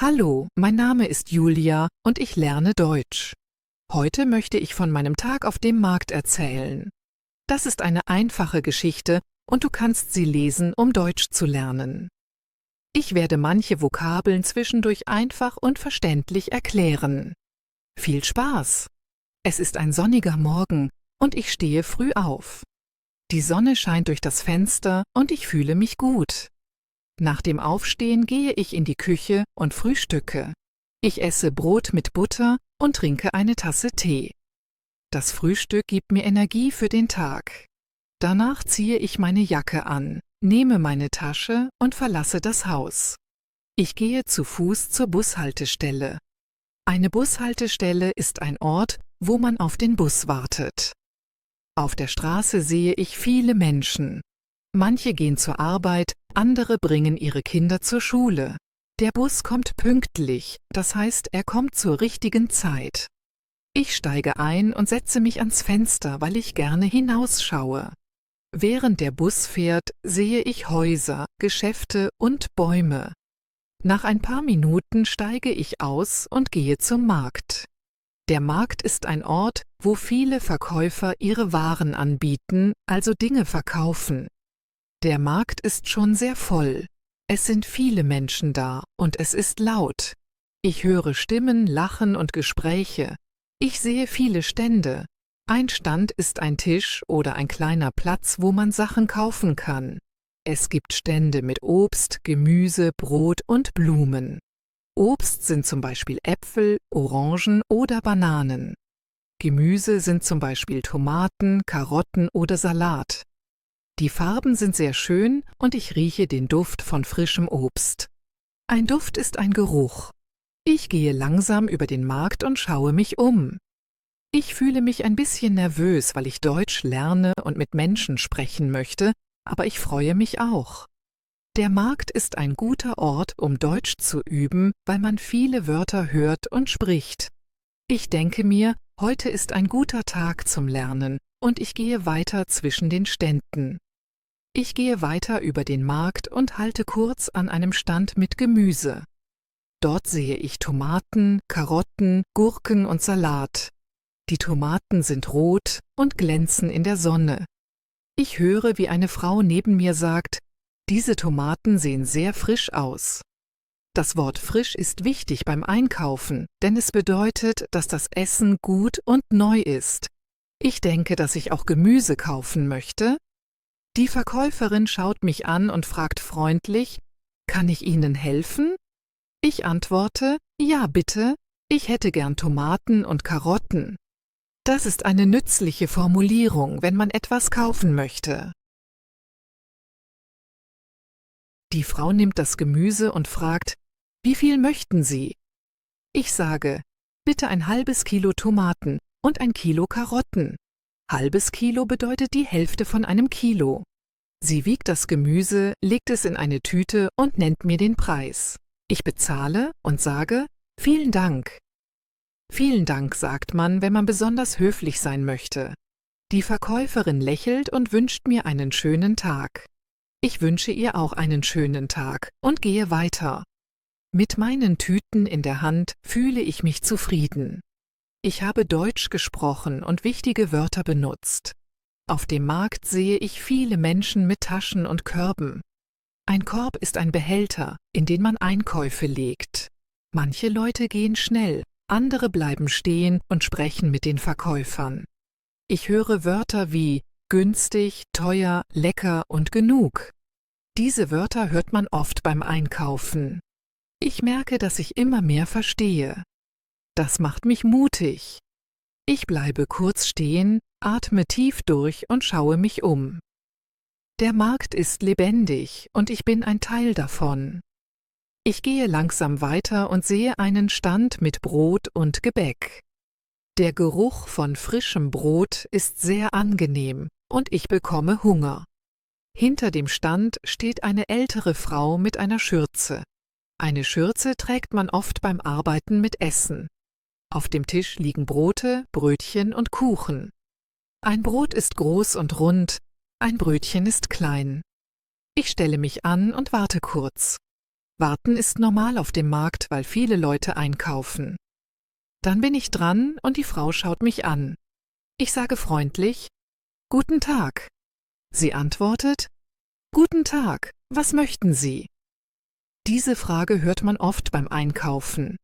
Hallo, mein Name ist Julia und ich lerne Deutsch. Heute möchte ich von meinem Tag auf dem Markt erzählen. Das ist eine einfache Geschichte und du kannst sie lesen, um Deutsch zu lernen. Ich werde manche Vokabeln zwischendurch einfach und verständlich erklären. Viel Spaß! Es ist ein sonniger Morgen und ich stehe früh auf. Die Sonne scheint durch das Fenster und ich fühle mich gut. Nach dem Aufstehen gehe ich in die Küche und frühstücke. Ich esse Brot mit Butter und trinke eine Tasse Tee. Das Frühstück gibt mir Energie für den Tag. Danach ziehe ich meine Jacke an, nehme meine Tasche und verlasse das Haus. Ich gehe zu Fuß zur Bushaltestelle. Eine Bushaltestelle ist ein Ort, wo man auf den Bus wartet. Auf der Straße sehe ich viele Menschen. Manche gehen zur Arbeit, andere bringen ihre Kinder zur Schule. Der Bus kommt pünktlich, das heißt, er kommt zur richtigen Zeit. Ich steige ein und setze mich ans Fenster, weil ich gerne hinausschaue. Während der Bus fährt, sehe ich Häuser, Geschäfte und Bäume. Nach ein paar Minuten steige ich aus und gehe zum Markt. Der Markt ist ein Ort, wo viele Verkäufer ihre Waren anbieten, also Dinge verkaufen. Der Markt ist schon sehr voll. Es sind viele Menschen da und es ist laut. Ich höre Stimmen, Lachen und Gespräche. Ich sehe viele Stände. Ein Stand ist ein Tisch oder ein kleiner Platz, wo man Sachen kaufen kann. Es gibt Stände mit Obst, Gemüse, Brot und Blumen. Obst sind zum Beispiel Äpfel, Orangen oder Bananen. Gemüse sind zum Beispiel Tomaten, Karotten oder Salat. Die Farben sind sehr schön und ich rieche den Duft von frischem Obst. Ein Duft ist ein Geruch. Ich gehe langsam über den Markt und schaue mich um. Ich fühle mich ein bisschen nervös, weil ich Deutsch lerne und mit Menschen sprechen möchte, aber ich freue mich auch. Der Markt ist ein guter Ort, um Deutsch zu üben, weil man viele Wörter hört und spricht. Ich denke mir, heute ist ein guter Tag zum Lernen und ich gehe weiter zwischen den Ständen. Ich gehe weiter über den Markt und halte kurz an einem Stand mit Gemüse. Dort sehe ich Tomaten, Karotten, Gurken und Salat. Die Tomaten sind rot und glänzen in der Sonne. Ich höre, wie eine Frau neben mir sagt, diese Tomaten sehen sehr frisch aus. Das Wort frisch ist wichtig beim Einkaufen, denn es bedeutet, dass das Essen gut und neu ist. Ich denke, dass ich auch Gemüse kaufen möchte. Die Verkäuferin schaut mich an und fragt freundlich, kann ich Ihnen helfen? Ich antworte, ja bitte, ich hätte gern Tomaten und Karotten. Das ist eine nützliche Formulierung, wenn man etwas kaufen möchte. Die Frau nimmt das Gemüse und fragt, wie viel möchten Sie? Ich sage, bitte ein halbes Kilo Tomaten und ein Kilo Karotten. Halbes Kilo bedeutet die Hälfte von einem Kilo. Sie wiegt das Gemüse, legt es in eine Tüte und nennt mir den Preis. Ich bezahle und sage, vielen Dank. Vielen Dank sagt man, wenn man besonders höflich sein möchte. Die Verkäuferin lächelt und wünscht mir einen schönen Tag. Ich wünsche ihr auch einen schönen Tag und gehe weiter. Mit meinen Tüten in der Hand fühle ich mich zufrieden. Ich habe Deutsch gesprochen und wichtige Wörter benutzt. Auf dem Markt sehe ich viele Menschen mit Taschen und Körben. Ein Korb ist ein Behälter, in den man Einkäufe legt. Manche Leute gehen schnell, andere bleiben stehen und sprechen mit den Verkäufern. Ich höre Wörter wie günstig, teuer, lecker und genug. Diese Wörter hört man oft beim Einkaufen. Ich merke, dass ich immer mehr verstehe. Das macht mich mutig. Ich bleibe kurz stehen, atme tief durch und schaue mich um. Der Markt ist lebendig und ich bin ein Teil davon. Ich gehe langsam weiter und sehe einen Stand mit Brot und Gebäck. Der Geruch von frischem Brot ist sehr angenehm und ich bekomme Hunger. Hinter dem Stand steht eine ältere Frau mit einer Schürze. Eine Schürze trägt man oft beim Arbeiten mit Essen. Auf dem Tisch liegen Brote, Brötchen und Kuchen. Ein Brot ist groß und rund, ein Brötchen ist klein. Ich stelle mich an und warte kurz. Warten ist normal auf dem Markt, weil viele Leute einkaufen. Dann bin ich dran und die Frau schaut mich an. Ich sage freundlich: Guten Tag. Sie antwortet: Guten Tag, was möchten Sie? Diese Frage hört man oft beim Einkaufen.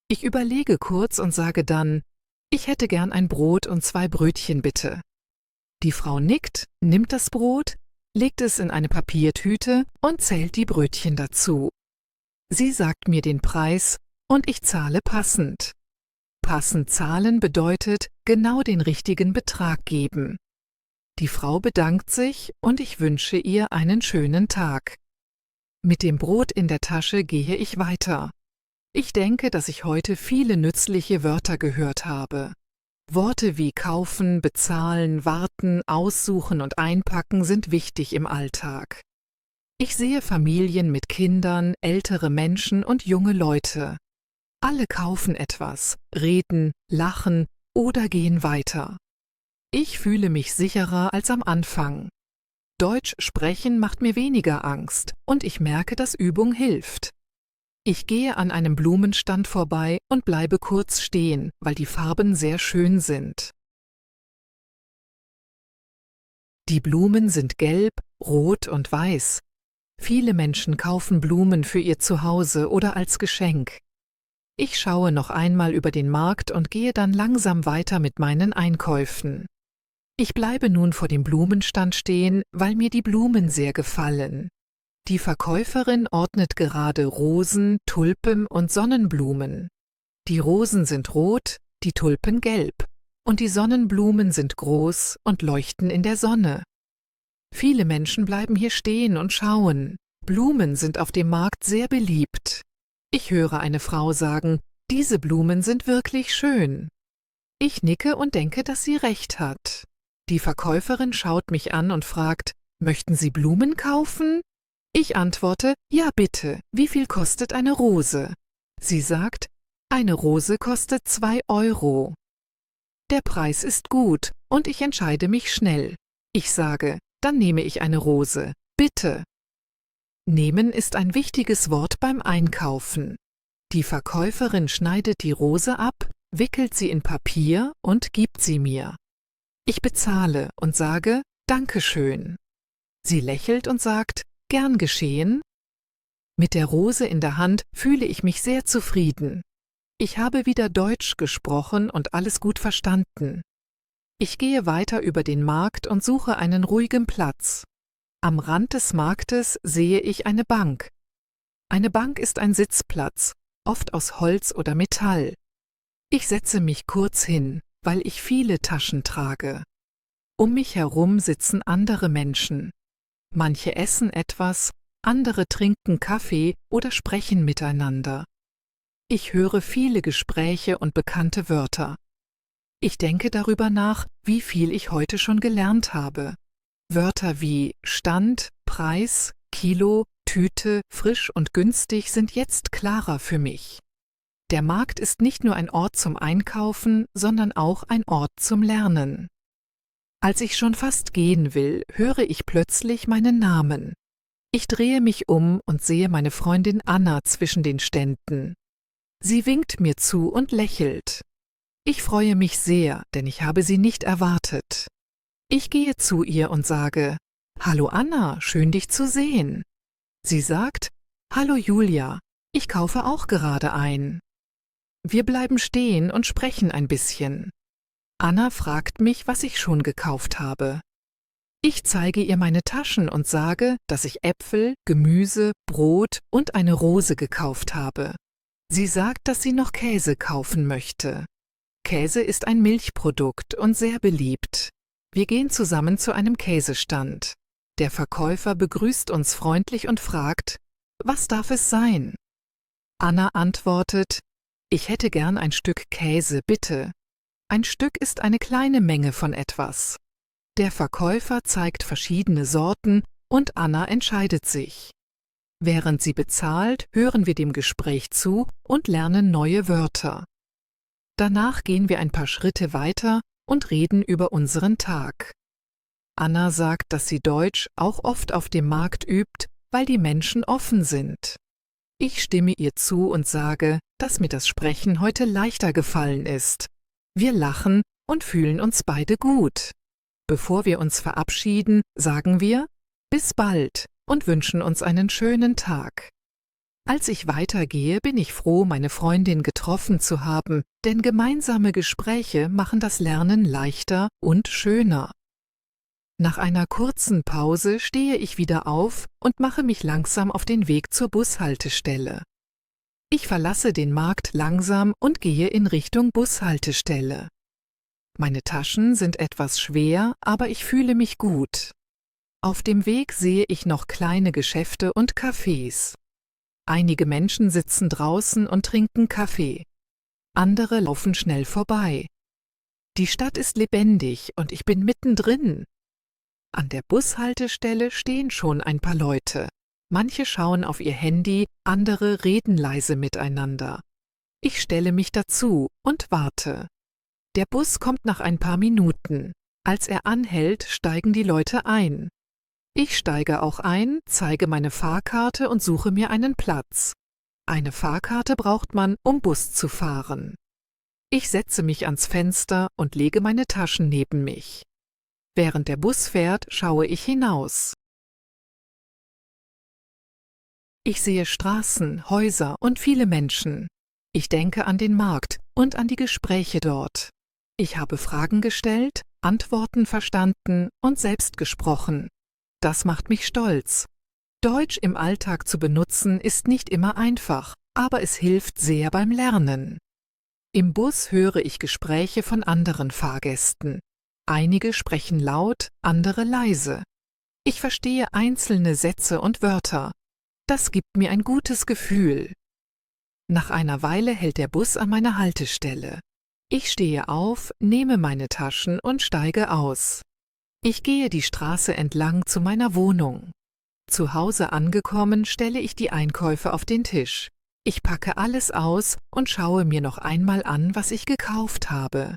Ich überlege kurz und sage dann: Ich hätte gern ein Brot und 2 Brötchen bitte. Die Frau nickt, nimmt das Brot, legt es in eine Papiertüte und zählt die Brötchen dazu. Sie sagt mir den Preis und ich zahle passend. Passend zahlen bedeutet genau den richtigen Betrag geben. Die Frau bedankt sich und ich wünsche ihr einen schönen Tag. Mit dem Brot in der Tasche gehe ich weiter. Ich denke, dass ich heute viele nützliche Wörter gehört habe. Worte wie kaufen, bezahlen, warten, aussuchen und einpacken sind wichtig im Alltag. Ich sehe Familien mit Kindern, ältere Menschen und junge Leute. Alle kaufen etwas, reden, lachen oder gehen weiter. Ich fühle mich sicherer als am Anfang. Deutsch sprechen macht mir weniger Angst und ich merke, dass Übung hilft. Ich gehe an einem Blumenstand vorbei und bleibe kurz stehen, weil die Farben sehr schön sind. Die Blumen sind gelb, rot und weiß. Viele Menschen kaufen Blumen für ihr Zuhause oder als Geschenk. Ich schaue noch einmal über den Markt und gehe dann langsam weiter mit meinen Einkäufen. Ich bleibe nun vor dem Blumenstand stehen, weil mir die Blumen sehr gefallen. Die Verkäuferin ordnet gerade Rosen, Tulpen und Sonnenblumen. Die Rosen sind rot, die Tulpen gelb und die Sonnenblumen sind groß und leuchten in der Sonne. Viele Menschen bleiben hier stehen und schauen. Blumen sind auf dem Markt sehr beliebt. Ich höre eine Frau sagen: Diese Blumen sind wirklich schön. Ich nicke und denke, dass sie recht hat. Die Verkäuferin schaut mich an und fragt: Möchten Sie Blumen kaufen? Ich antworte: Ja, bitte. Wie viel kostet eine Rose? Sie sagt: Eine Rose kostet 2 Euro. Der Preis ist gut und ich entscheide mich schnell. Ich sage: Dann nehme ich eine Rose. Bitte. Nehmen ist ein wichtiges Wort beim Einkaufen. Die Verkäuferin schneidet die Rose ab, wickelt sie in Papier und gibt sie mir. Ich bezahle und sage: Dankeschön. Sie lächelt und sagt: Gern geschehen. Mit der Rose in der Hand fühle ich mich sehr zufrieden. Ich habe wieder Deutsch gesprochen und alles gut verstanden. Ich gehe weiter über den Markt und suche einen ruhigen Platz. Am Rand des Marktes sehe ich eine Bank. Eine Bank ist ein Sitzplatz, oft aus Holz oder Metall. Ich setze mich kurz hin, weil ich viele Taschen trage. Um mich herum sitzen andere Menschen. Manche essen etwas, andere trinken Kaffee oder sprechen miteinander. Ich höre viele Gespräche und bekannte Wörter. Ich denke darüber nach, wie viel ich heute schon gelernt habe. Wörter wie Stand, Preis, Kilo, Tüte, frisch und günstig sind jetzt klarer für mich. Der Markt ist nicht nur ein Ort zum Einkaufen, sondern auch ein Ort zum Lernen. Als ich schon fast gehen will, höre ich plötzlich meinen Namen. Ich drehe mich um und sehe meine Freundin Anna zwischen den Ständen. Sie winkt mir zu und lächelt. Ich freue mich sehr, denn ich habe sie nicht erwartet. Ich gehe zu ihr und sage: Hallo Anna, schön dich zu sehen. Sie sagt: Hallo Julia, ich kaufe auch gerade ein. Wir bleiben stehen und sprechen ein bisschen. Anna fragt mich, was ich schon gekauft habe. Ich zeige ihr meine Taschen und sage, dass ich Äpfel, Gemüse, Brot und eine Rose gekauft habe. Sie sagt, dass sie noch Käse kaufen möchte. Käse ist ein Milchprodukt und sehr beliebt. Wir gehen zusammen zu einem Käsestand. Der Verkäufer begrüßt uns freundlich und fragt: Was darf es sein? Anna antwortet: Ich hätte gern ein Stück Käse, bitte. Ein Stück ist eine kleine Menge von etwas. Der Verkäufer zeigt verschiedene Sorten und Anna entscheidet sich. Während sie bezahlt, hören wir dem Gespräch zu und lernen neue Wörter. Danach gehen wir ein paar Schritte weiter und reden über unseren Tag. Anna sagt, dass sie Deutsch auch oft auf dem Markt übt, weil die Menschen offen sind. Ich stimme ihr zu und sage, dass mir das Sprechen heute leichter gefallen ist. Wir lachen und fühlen uns beide gut. Bevor wir uns verabschieden, sagen wir bis bald und wünschen uns einen schönen Tag. Als ich weitergehe, bin ich froh, meine Freundin getroffen zu haben, denn gemeinsame Gespräche machen das Lernen leichter und schöner. Nach einer kurzen Pause stehe ich wieder auf und mache mich langsam auf den Weg zur Bushaltestelle. Ich verlasse den Markt langsam und gehe in Richtung Bushaltestelle. Meine Taschen sind etwas schwer, aber ich fühle mich gut. Auf dem Weg sehe ich noch kleine Geschäfte und Cafés. Einige Menschen sitzen draußen und trinken Kaffee. Andere laufen schnell vorbei. Die Stadt ist lebendig und ich bin mittendrin. An der Bushaltestelle stehen schon ein paar Leute. Manche schauen auf ihr Handy, andere reden leise miteinander. Ich stelle mich dazu und warte. Der Bus kommt nach ein paar Minuten. Als er anhält, steigen die Leute ein. Ich steige auch ein, zeige meine Fahrkarte und suche mir einen Platz. Eine Fahrkarte braucht man, um Bus zu fahren. Ich setze mich ans Fenster und lege meine Taschen neben mich. Während der Bus fährt, schaue ich hinaus. Ich sehe Straßen, Häuser und viele Menschen. Ich denke an den Markt und an die Gespräche dort. Ich habe Fragen gestellt, Antworten verstanden und selbst gesprochen. Das macht mich stolz. Deutsch im Alltag zu benutzen ist nicht immer einfach, aber es hilft sehr beim Lernen. Im Bus höre ich Gespräche von anderen Fahrgästen. Einige sprechen laut, andere leise. Ich verstehe einzelne Sätze und Wörter. Das gibt mir ein gutes Gefühl. Nach einer Weile hält der Bus an meiner Haltestelle. Ich stehe auf, nehme meine Taschen und steige aus. Ich gehe die Straße entlang zu meiner Wohnung. Zu Hause angekommen, stelle ich die Einkäufe auf den Tisch. Ich packe alles aus und schaue mir noch einmal an, was ich gekauft habe.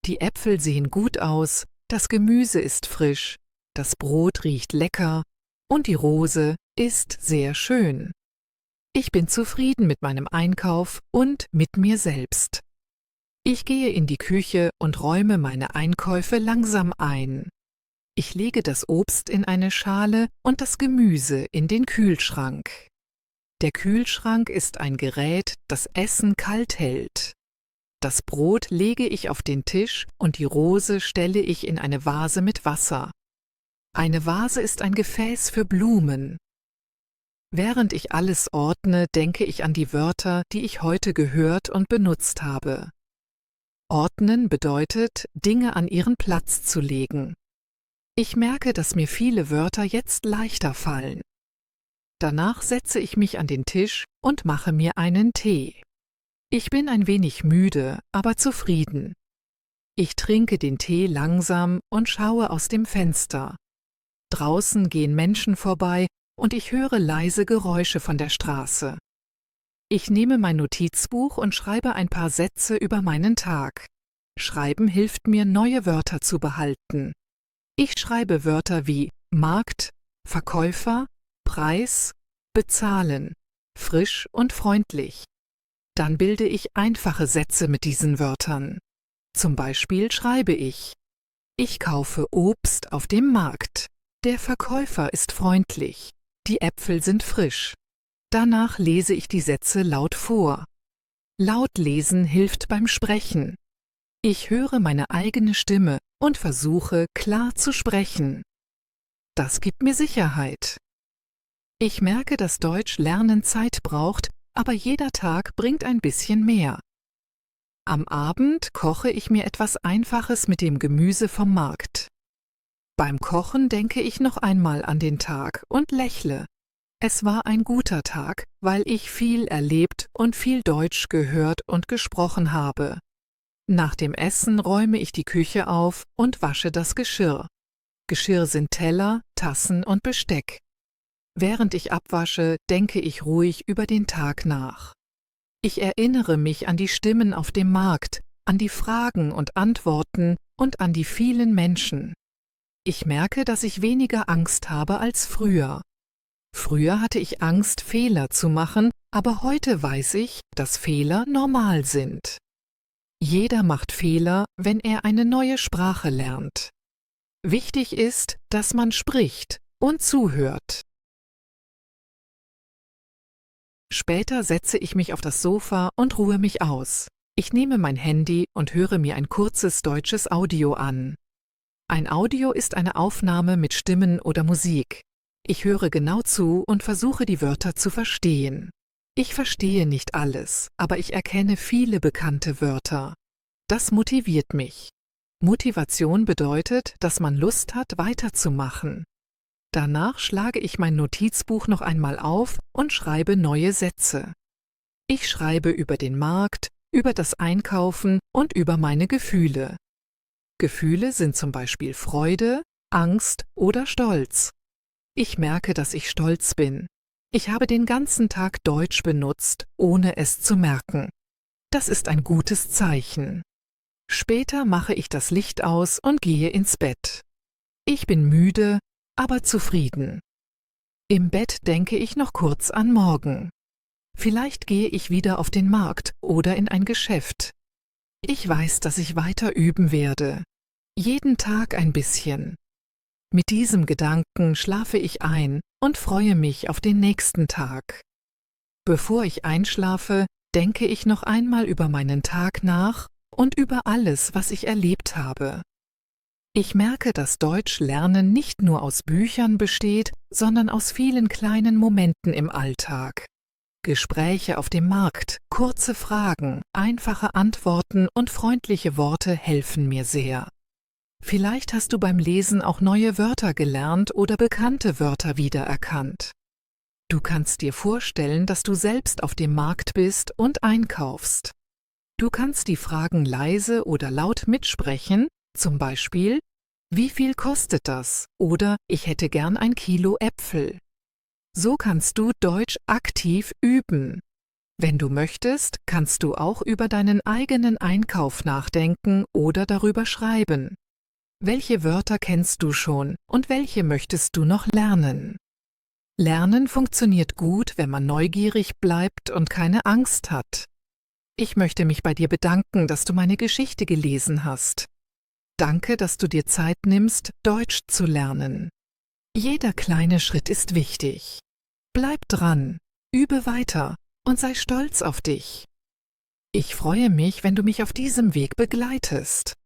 Die Äpfel sehen gut aus, das Gemüse ist frisch, das Brot riecht lecker und die Rose ist sehr schön. Ich bin zufrieden mit meinem Einkauf und mit mir selbst. Ich gehe in die Küche und räume meine Einkäufe langsam ein. Ich lege das Obst in eine Schale und das Gemüse in den Kühlschrank. Der Kühlschrank ist ein Gerät, das Essen kalt hält. Das Brot lege ich auf den Tisch und die Rose stelle ich in eine Vase mit Wasser. Eine Vase ist ein Gefäß für Blumen. Während ich alles ordne, denke ich an die Wörter, die ich heute gehört und benutzt habe. Ordnen bedeutet, Dinge an ihren Platz zu legen. Ich merke, dass mir viele Wörter jetzt leichter fallen. Danach setze ich mich an den Tisch und mache mir einen Tee. Ich bin ein wenig müde, aber zufrieden. Ich trinke den Tee langsam und schaue aus dem Fenster. Draußen gehen Menschen vorbei und ich höre leise Geräusche von der Straße. Ich nehme mein Notizbuch und schreibe ein paar Sätze über meinen Tag. Schreiben hilft mir, neue Wörter zu behalten. Ich schreibe Wörter wie Markt, Verkäufer, Preis, bezahlen, frisch und freundlich. Dann bilde ich einfache Sätze mit diesen Wörtern. Zum Beispiel schreibe ich: Ich kaufe Obst auf dem Markt. Der Verkäufer ist freundlich. Die Äpfel sind frisch. Danach lese ich die Sätze laut vor. Laut lesen hilft beim Sprechen. Ich höre meine eigene Stimme und versuche, klar zu sprechen. Das gibt mir Sicherheit. Ich merke, dass Deutsch lernen Zeit braucht, aber jeder Tag bringt ein bisschen mehr. Am Abend koche ich mir etwas Einfaches mit dem Gemüse vom Markt. Beim Kochen denke ich noch einmal an den Tag und lächle. Es war ein guter Tag, weil ich viel erlebt und viel Deutsch gehört und gesprochen habe. Nach dem Essen räume ich die Küche auf und wasche das Geschirr. Geschirr sind Teller, Tassen und Besteck. Während ich abwasche, denke ich ruhig über den Tag nach. Ich erinnere mich an die Stimmen auf dem Markt, an die Fragen und Antworten und an die vielen Menschen. Ich merke, dass ich weniger Angst habe als früher. Früher hatte ich Angst, Fehler zu machen, aber heute weiß ich, dass Fehler normal sind. Jeder macht Fehler, wenn er eine neue Sprache lernt. Wichtig ist, dass man spricht und zuhört. Später setze ich mich auf das Sofa und ruhe mich aus. Ich nehme mein Handy und höre mir ein kurzes deutsches Audio an. Ein Audio ist eine Aufnahme mit Stimmen oder Musik. Ich höre genau zu und versuche die Wörter zu verstehen. Ich verstehe nicht alles, aber ich erkenne viele bekannte Wörter. Das motiviert mich. Motivation bedeutet, dass man Lust hat, weiterzumachen. Danach schlage ich mein Notizbuch noch einmal auf und schreibe neue Sätze. Ich schreibe über den Markt, über das Einkaufen und über meine Gefühle. Gefühle sind zum Beispiel Freude, Angst oder Stolz. Ich merke, dass ich stolz bin. Ich habe den ganzen Tag Deutsch benutzt, ohne es zu merken. Das ist ein gutes Zeichen. Später mache ich das Licht aus und gehe ins Bett. Ich bin müde, aber zufrieden. Im Bett denke ich noch kurz an morgen. Vielleicht gehe ich wieder auf den Markt oder in ein Geschäft. Ich weiß, dass ich weiter üben werde. Jeden Tag ein bisschen. Mit diesem Gedanken schlafe ich ein und freue mich auf den nächsten Tag. Bevor ich einschlafe, denke ich noch einmal über meinen Tag nach und über alles, was ich erlebt habe. Ich merke, dass Deutsch lernen nicht nur aus Büchern besteht, sondern aus vielen kleinen Momenten im Alltag. Gespräche auf dem Markt, kurze Fragen, einfache Antworten und freundliche Worte helfen mir sehr. Vielleicht hast du beim Lesen auch neue Wörter gelernt oder bekannte Wörter wiedererkannt. Du kannst dir vorstellen, dass du selbst auf dem Markt bist und einkaufst. Du kannst die Fragen leise oder laut mitsprechen, zum Beispiel: Wie viel kostet das? Oder ich hätte gern 1 Kilo Äpfel. So kannst du Deutsch aktiv üben. Wenn du möchtest, kannst du auch über deinen eigenen Einkauf nachdenken oder darüber schreiben. Welche Wörter kennst du schon und welche möchtest du noch lernen? Lernen funktioniert gut, wenn man neugierig bleibt und keine Angst hat. Ich möchte mich bei dir bedanken, dass du meine Geschichte gelesen hast. Danke, dass du dir Zeit nimmst, Deutsch zu lernen. Jeder kleine Schritt ist wichtig. Bleib dran, übe weiter und sei stolz auf dich. Ich freue mich, wenn du mich auf diesem Weg begleitest.